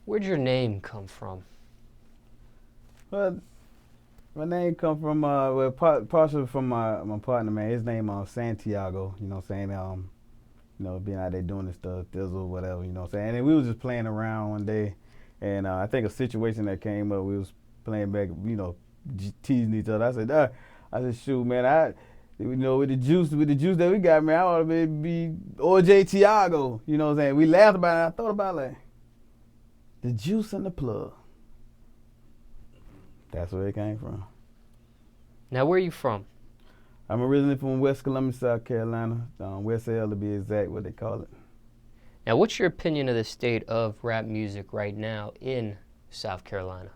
Where'd your name come from? Well, my name come from partially from my partner, man. His name Santiago. You know what I'm saying? Being out there doing this stuff, thizzle, whatever. You know what I'm saying? And we was just playing around one day, and I think a situation that came up. We was playing back, teasing each other. I said, shoot, man, with the juice that we got, man, I ought to be OJ'Tiago. You know what I'm saying? We laughed about it. And I thought about like the juice and the plug. That's where it came from. Now, where are you from? I'm originally from West Columbia, South Carolina. West L to be exact, what they call it. Now, what's your opinion of the state of rap music right now in South Carolina?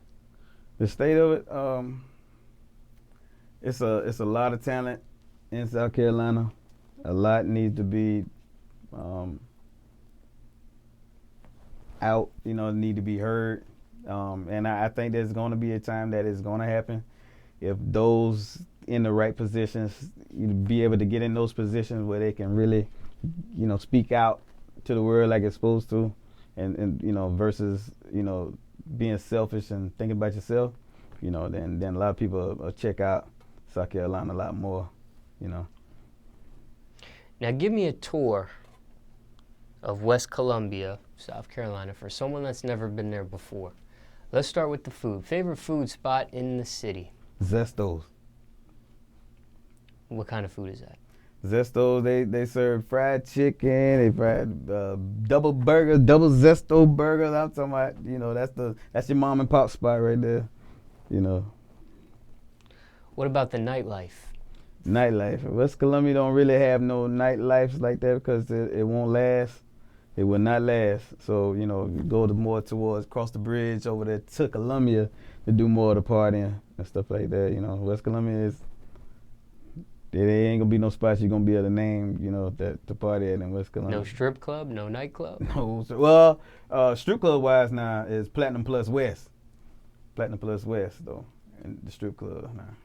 The state of it, it's a lot of talent in South Carolina. A lot needs to be out, need to be heard. And I think there's going to be a time that it's going to happen. If those in the right positions, be able to get in those positions where they can really, speak out to the world like it's supposed to, and versus, being selfish and thinking about yourself, then a lot of people will check out South Carolina a lot more, Now, give me a tour of West Columbia, South Carolina, for someone that's never been there before. Let's start with the food. Favorite food spot in the city? Zestos. What kind of food is that? Zestos, they serve fried chicken, they fried double burgers, double Zesto burgers. I'm talking about, that's your mom and pop spot right there, What about the nightlife? Nightlife. West Columbia don't really have no nightlife like that because it won't last. It will not last. So, you go more towards across the bridge over there to Columbia to do more of the partying and stuff like that. West Columbia there ain't gonna be no spots you're gonna be able to name, that to party at in West Columbia. No strip club, no nightclub? No. Well, strip club wise now is Platinum Plus West. Platinum Plus West though, and the strip club now.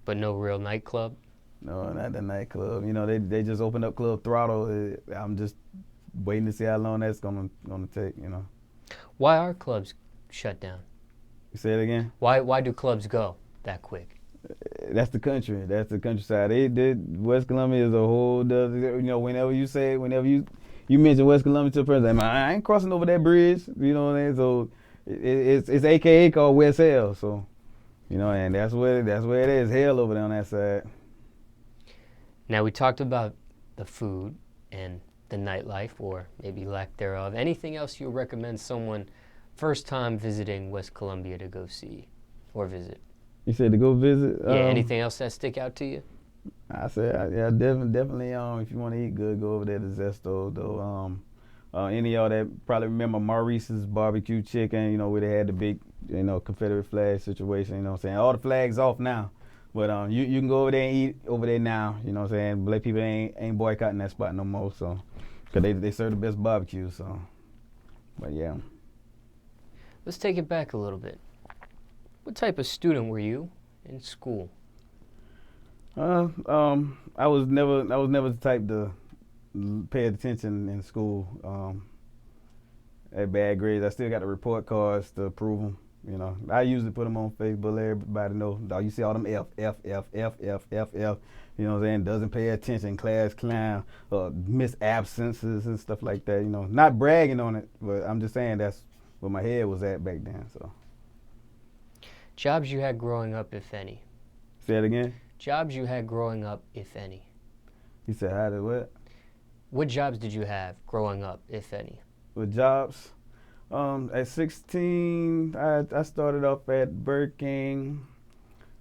But no real nightclub? No, not the nightclub. They just opened up Club Throttle. I'm just waiting to see how long that's gonna take. Why are clubs shut down? You say it again? Why do clubs go that quick? That's the country. That's the countryside. West Columbia is a whole other. Whenever you mention West Columbia to a person, I ain't crossing over that bridge. You know what I mean? So it's AKA called West Hell. So and that's where it is. Hell over there on that side. Now, we talked about the food and the nightlife, or maybe lack thereof. Anything else you recommend someone first time visiting West Columbia to go see or visit? You said to go visit? Yeah, anything else that stick out to you? I said, yeah, definitely. If you want to eat good, go over there to Zesto. Though, any of y'all that probably remember Maurice's barbecue chicken, where they had the big, Confederate flag situation. You know what I'm saying? All the flags off now, but you can go over there and eat over there now. You know what I'm saying? Black people ain't boycotting that spot no more. So, cause they serve the best barbecue. So, but yeah. Let's take it back a little bit. What type of student were you in school? I was never the type to pay attention in school. Had bad grades. I still got the report cards to prove them. I usually put them on Facebook. Let everybody know. You see all them F. You know what I'm saying? Doesn't pay attention, class clown, miss absences and stuff like that. Not bragging on it, but I'm just saying that's where my head was at back then. So. Jobs you had growing up, if any? Say it again? Jobs you had growing up, if any? You said how did what? What jobs did you have growing up, if any? With jobs? At 16, I started off at Burger King,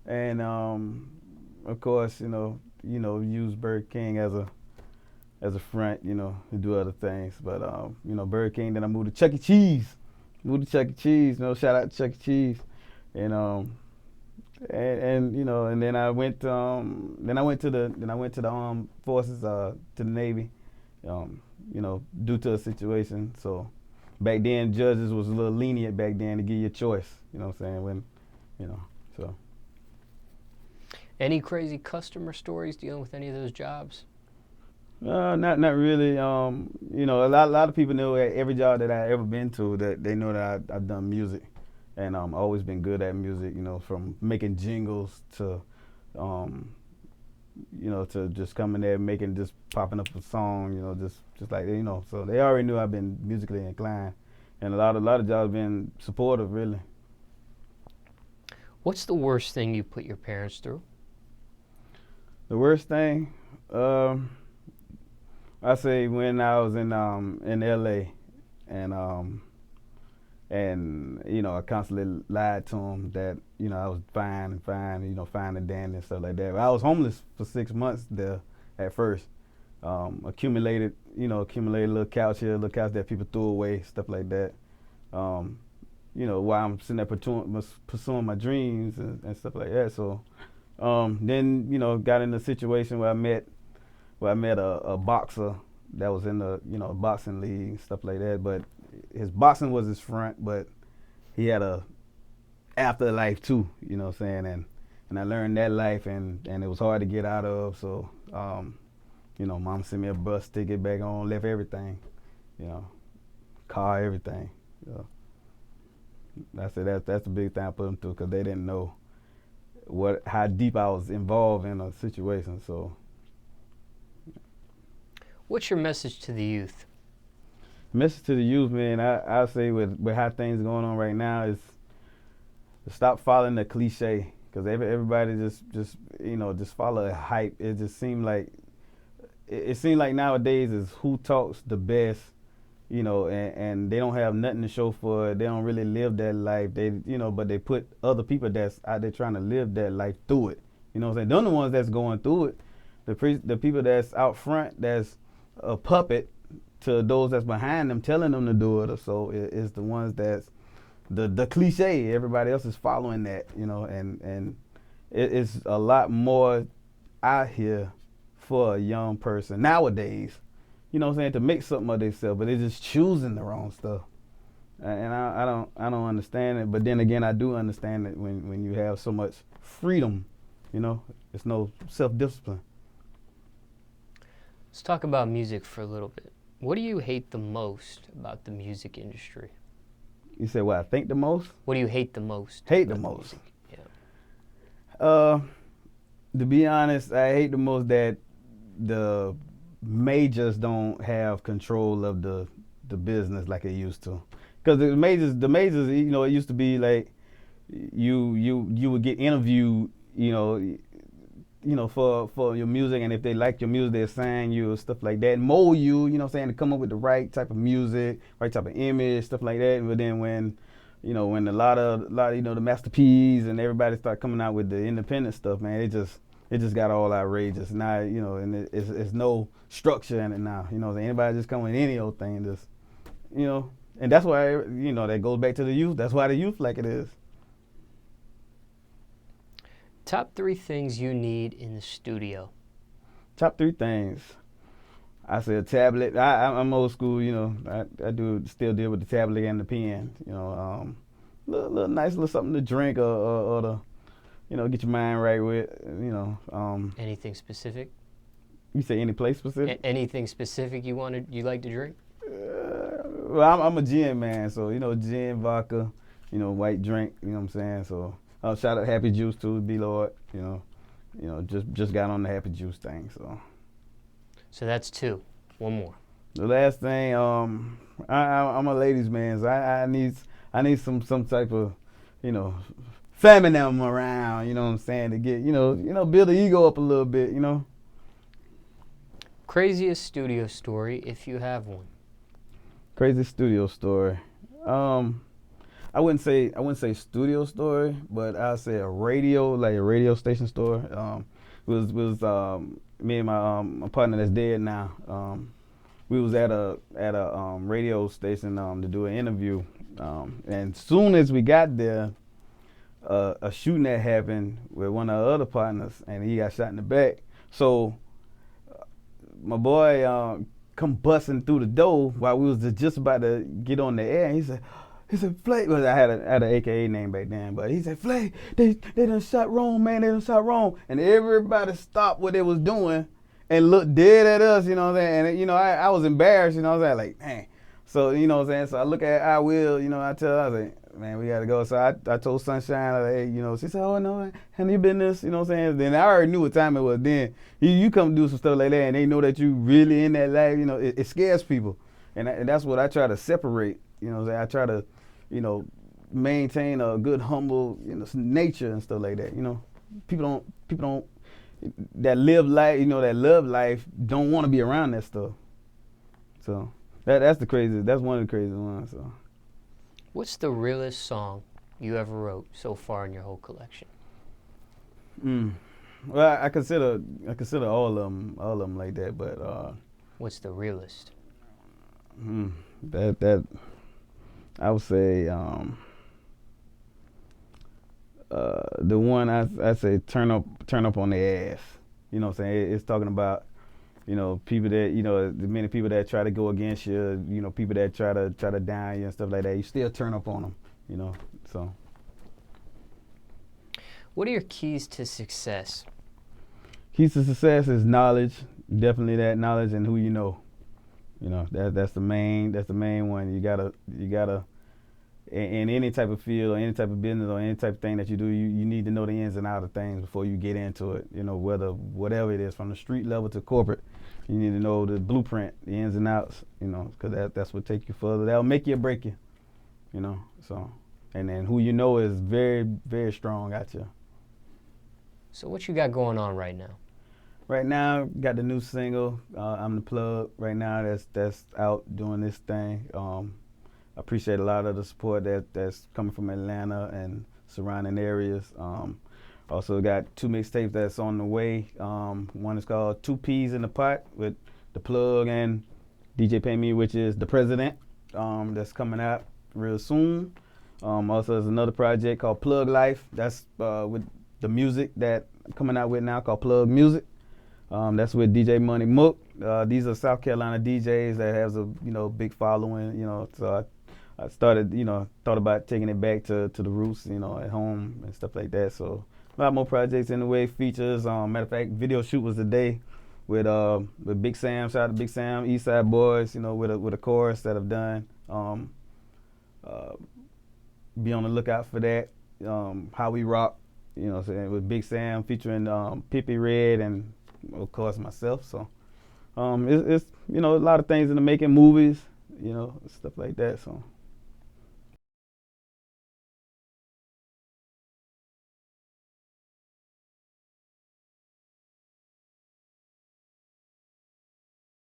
and of course, use Burger King as a front, to do other things. But Burger King. Then I moved to Chuck E. Cheese. Shout out to Chuck E. Cheese. And then I went to the armed forces, to the Navy, due to a situation. So back then judges was a little lenient back then to give you a choice, you know what I'm saying, so. Any crazy customer stories dealing with any of those jobs? Not really. A lot of people know at every job that I ever been to that they know that I've done music, and always been good at music. From making jingles to, um, to just coming there making just popping up a song. Just like So they already knew I've been musically inclined, and a lot of jobs been supportive really. What's the worst thing you put your parents through? The worst thing, I say when I was in LA, and I constantly lied to them that I was fine, fine and dandy and stuff like that. But I was homeless for 6 months there at first. Accumulated a little couch here, a little couch that people threw away, stuff like that. While I'm sitting there pursuing my dreams and stuff like that. So then got in a situation where I met a boxer that was in the boxing league and stuff like that. But his boxing was his front, but he had a afterlife too. You know what I'm saying? And I learned that life, and it was hard to get out of. So mom sent me a bus ticket back on, left everything, car, everything. That's the big thing I put them through, because they didn't know how deep I was involved in a situation. So. What's your message to the youth? Message to the youth, man, I say with how things going on right now is to stop following the cliche, because everybody just follow a hype. It just seems like nowadays is who talks the best, and they don't have nothing to show for it. They don't really live that life. But they put other people that's out there trying to live that life through it. You know what I'm saying? They're the ones that's going through it. The people that's out front, that's a puppet to those that's behind them, telling them to do it. So it's the ones that's the cliche. Everybody else is following that, and it's a lot more out here for a young person nowadays, to make something of themselves, but they're just choosing the wrong stuff. And I don't understand it, but then again, I do understand it when you have so much freedom, it's no self-discipline. Let's talk about music for a little bit. What do you hate the most about the music industry? You said what I think the most? What do you hate the most? Hate the most? Yeah. To be honest, I hate the most that the majors don't have control of the business like it used to. Because the majors, it used to be like you would get interviewed, for your music, and if they like your music, they'll sign you or stuff like that, and mold you, to come up with the right type of music, right type of image, stuff like that. But then when a lot of the Master P's and everybody start coming out with the independent stuff, man, it just got all outrageous now, and it's no structure in it now. Anybody just come with any old thing, just and that's why that goes back to the youth. That's why the youth like it is. Top 3 things you need in the studio. Top 3 things. I say a tablet. I'm old school, I do still deal with the tablet and the pen. Little nice little something to drink or to, get your mind right with. Anything specific? You say any place specific? Anything specific you like to drink? Well, I'm a gin man, so gin, vodka, white drink. You know what I'm saying? So. Shout out Happy Juice too, B Lord. Just got on the Happy Juice thing. So that's 2. One more. The last thing, I'm a ladies' man, so I need some type of, feminism around. You know what I'm saying, to get build the ego up a little bit. Craziest studio story, if you have one. Craziest studio story. I wouldn't say studio story, but I'd say a radio station story. It was me and my partner that's dead now. We was at a radio station to do an interview, and soon as we got there, a shooting that happened with one of our other partners, and he got shot in the back. So my boy come busting through the door while we was just about to get on the air, and he said, Flay, well, I had an AKA name back then, but he said, Flay, they done shot wrong, man, they done shot wrong. And everybody stopped what they was doing and look dead at us, you know what I'm saying? And, you know, I was embarrassed, you know what I'm saying? Like, man. So, you know what I'm saying? So I look at I Will, you know, I tell her, I was like, man, we got to go. So I told Sunshine, like, hey, you know, she said, oh, no, have you been this, you know what I'm saying? Then I already knew what time it was then. You come do some stuff like that, and they know that you really in that life, you know, it scares people. And that's what I try to separate, you know what I'm saying? I try to, you know, maintain a good, humble, you know, nature and stuff like that, you know? People don't, that live life, you know, that love life, don't want to be around that stuff. So that's the craziest. That's one of the craziest ones. So, what's the realest song you ever wrote so far in your whole collection? Well, I consider all of them like that, but what's the realest? That I would say the one I say turn up on the ass. You know what I'm saying? It's talking about, you know, people that, you know, the many people that try to go against you, you know, people that try to down you and stuff like that. You still turn up on them, you know. So, what are your keys to success? Keys to success is knowledge. Definitely that knowledge and who you know. You know, that's the main one. You gotta in any type of field or any type of business or any type of thing that you do, you need to know the ins and outs of things before you get into it. You know, whatever it is, from the street level to corporate, you need to know the blueprint, the ins and outs. You know, because that's what take you further. That'll make you or break you. You know, so, and then who you know is very, very strong out you. So what you got going on right now? Right now, got the new single, I'm the Plug. Right now, that's out doing this thing. I appreciate a lot of the support that's coming from Atlanta and surrounding areas. Also got 2 mixtapes that's on the way. One is called 2 Peas in the Pot with the Plug and DJ Pay Me, which is the President. That's coming out real soon. Also, there's another project called Plug Life. That's with the music that I'm coming out with now called Plug Music. That's with DJ Money Mook. These are South Carolina DJs that has a, you know, big following, you know. So I started, you know, thought about taking it back to the roots, you know, at home and stuff like that. So a lot more projects in the way, features. Matter of fact, video shoot was today with Big Sam. Shout out to Big Sam, Eastside Boyz, you know, with a chorus that I've done. Be on the lookout for that. How We Rock, you know, so with Big Sam featuring Pippi Red and, of course, myself. So it's you know, a lot of things in the making, movies, you know, stuff like that. So.